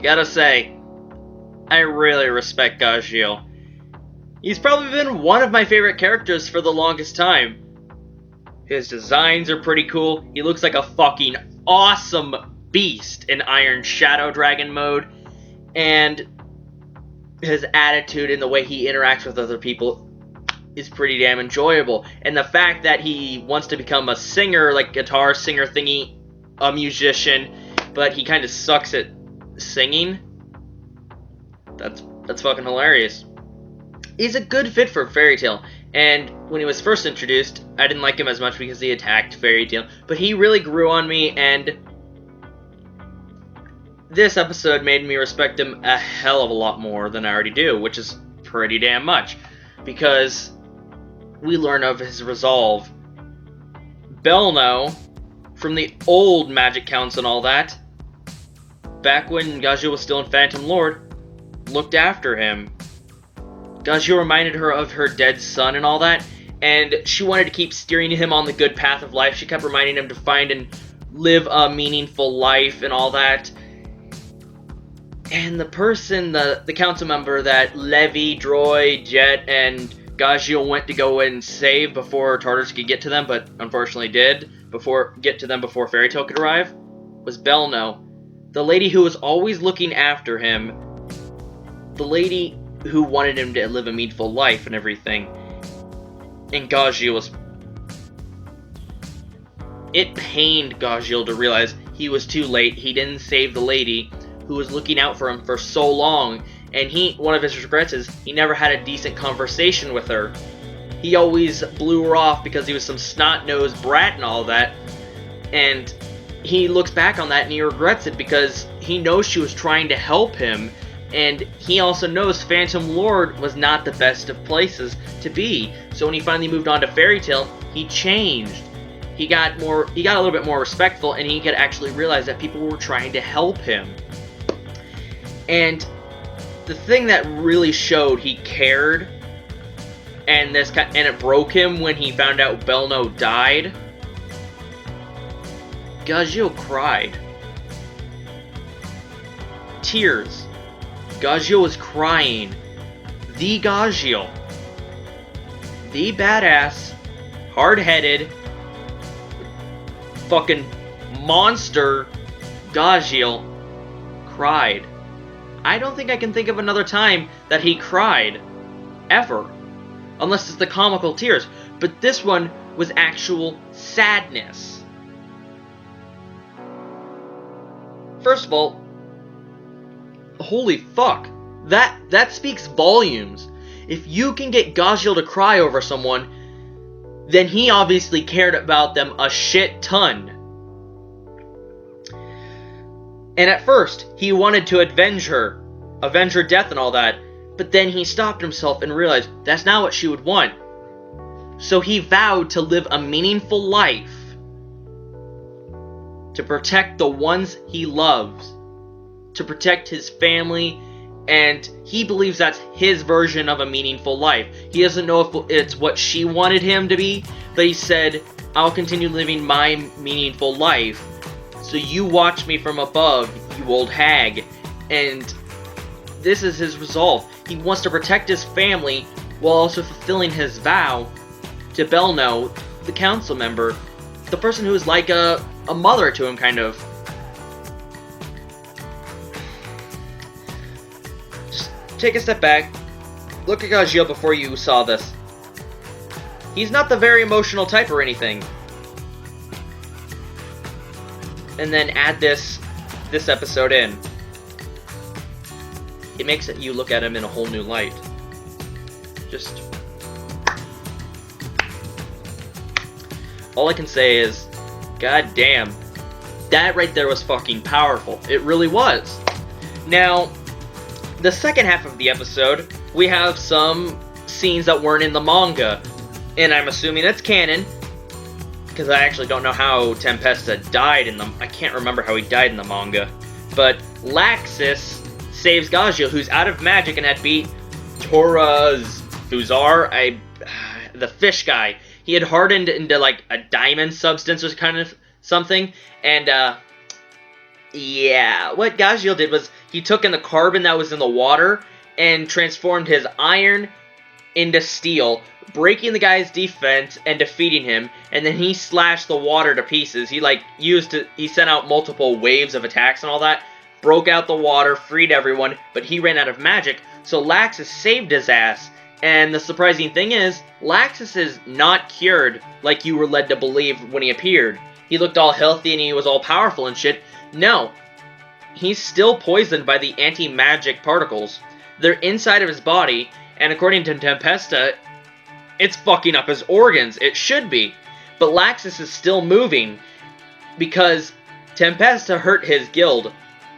I gotta say, I really respect Gajeel. He's probably been one of my favorite characters for the longest time. His designs are pretty cool. He looks like a fucking awesome beast in Iron Shadow Dragon mode. And his attitude and the way he interacts with other people is pretty damn enjoyable. And the fact that he wants to become a singer, like guitar singer thingy, a musician, but he kind of sucks at singing. That's fucking hilarious. He's a good fit for Fairy Tail. And when he was first introduced, I didn't like him as much because he attacked Fairy Tail. But he really grew on me, and this episode made me respect him a hell of a lot more than I already do, which is pretty damn much. Because we learn of his resolve. Belno, from the old Magic Counts and all that, back when Gajeel was still in Phantom Lord, looked after him. Gajeel reminded her of her dead son and all that, and she wanted to keep steering him on the good path of life. She kept reminding him to find and live a meaningful life and all that. And the person, the council member that Levy, Droid, Jet, and Gajeel went to go and save before Tartarus could get to them, but unfortunately did get to them before Fairy Tail could arrive, was Belno. The lady who was always looking after him. The lady who wanted him to live a meaningful life and everything. And Gajeel was... It pained Gajeel to realize he was too late. He didn't save the lady who was looking out for him for so long. And one of his regrets is he never had a decent conversation with her. He always blew her off because he was some snot-nosed brat and all that. And he looks back on that and he regrets it because he knows she was trying to help him. And he also knows Phantom Lord was not the best of places to be. So when he finally moved on to Fairy Tail, he changed. He got a little bit more respectful, and he could actually realize that people were trying to help him. And the thing that really showed he cared, and it broke him when he found out Belno died, Gajeel cried. Tears. Gajeel was crying. The Gajeel. The badass, hard-headed, fucking monster Gajeel cried. I don't think I can think of another time that he cried. Ever. Unless it's the comical tears. But this one was actual sadness. First of all, holy fuck. That speaks volumes. If you can get Gajeel to cry over someone, then he obviously cared about them a shit ton. And at first, he wanted to avenge her death and all that, but then he stopped himself and realized that's not what she would want. So he vowed to live a meaningful life, to protect the ones he loves, to protect his family, and he believes that's his version of a meaningful life. He doesn't know if it's what she wanted him to be, but he said, I'll continue living my meaningful life, so you watch me from above, you old hag. And this is his resolve. He wants to protect his family while also fulfilling his vow to Belno, the council member, the person who is like a mother to him, kind of. Just take a step back, look at Gajeel before you saw this. He's not the very emotional type or anything. And then add this episode in. It makes you look at him in a whole new light. Just... all I can say is, god damn, that right there was fucking powerful. It really was. Now, the second half of the episode, we have some scenes that weren't in the manga. And I'm assuming that's canon, because I actually don't know how Tempesta died in I can't remember how he died in the manga. But Laxus saves Gajeel, who's out of magic and had beat Thuzar, the fish guy. He had hardened into like a diamond substance or kind of something, and Yeah, what Gajeel did was he took in the carbon that was in the water and transformed his iron into steel, breaking the guy's defense and defeating him, and then he slashed the water to pieces. He sent out multiple waves of attacks and all that, broke out the water, freed everyone, but he ran out of magic, so Laxus saved his ass. And the surprising thing is, Laxus is not cured like you were led to believe when he appeared. He looked all healthy and he was all powerful and shit. No, he's still poisoned by the anti-magic particles. They're inside of his body, and according to Tempesta, it's fucking up his organs. It should be. But Laxus is still moving because Tempesta hurt his guild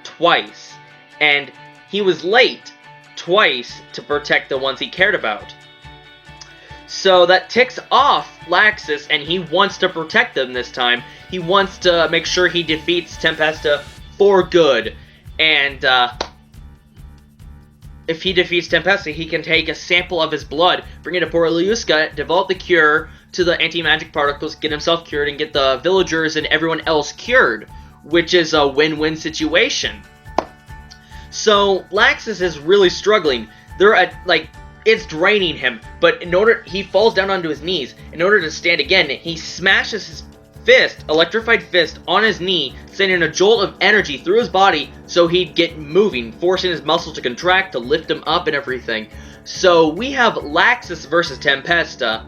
twice, and he was late twice to protect the ones he cared about. So that ticks off Laxus, and he wants to protect them this time. He wants to make sure he defeats Tempesta for good. And if he defeats Tempesta, he can take a sample of his blood, bring it to Boreliuska, develop the cure to the anti-magic particles, get himself cured, and get the villagers and everyone else cured, which is a win-win situation. So Laxus is really struggling. It's draining him, but he falls down onto his knees. In order to stand again, he smashes his electrified fist, on his knee, sending a jolt of energy through his body so he'd get moving, forcing his muscles to contract to lift him up and everything. So we have Laxus versus Tempesta,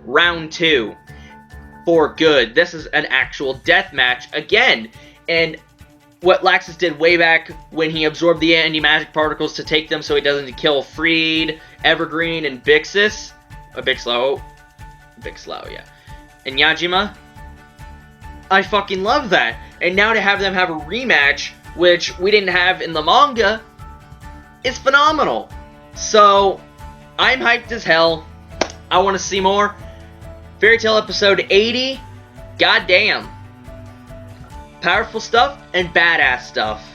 round 2, for good. This is an actual death match again, and what Laxus did way back when he absorbed the anti-magic particles to take them so he doesn't kill Freed, Evergreen, and Bixis. Bixlow, yeah. And Yajima. I fucking love that. And now to have them have a rematch, which we didn't have in the manga, is phenomenal. So, I'm hyped as hell. I want to see more. Fairy Tail episode 80. Goddamn. Powerful stuff and badass stuff.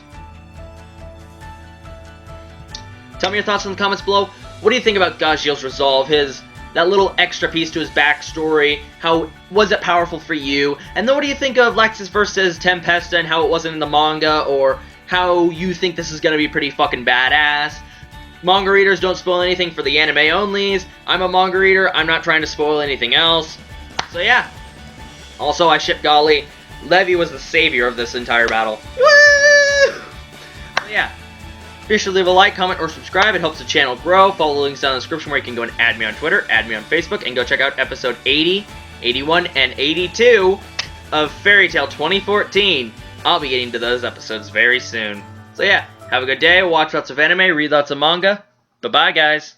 Tell me your thoughts in the comments below. What do you think about Gajeel's resolve? That little extra piece to his backstory. How was it powerful for you? And then what do you think of Laxus versus Tempesta and how it wasn't in the manga? Or how you think this is going to be pretty fucking badass? Manga readers, don't spoil anything for the anime onlys. I'm a manga reader. I'm not trying to spoil anything else. So yeah. Also, I ship Golly. Levi was the savior of this entire battle. Woo! So yeah. Be sure to leave a like, comment, or subscribe. It helps the channel grow. Follow the links down in the description where you can go and add me on Twitter, add me on Facebook, and go check out episode 80, 81, and 82 of Fairy Tail 2014. I'll be getting to those episodes very soon. So yeah, have a good day, watch lots of anime, read lots of manga. Bye-bye, guys.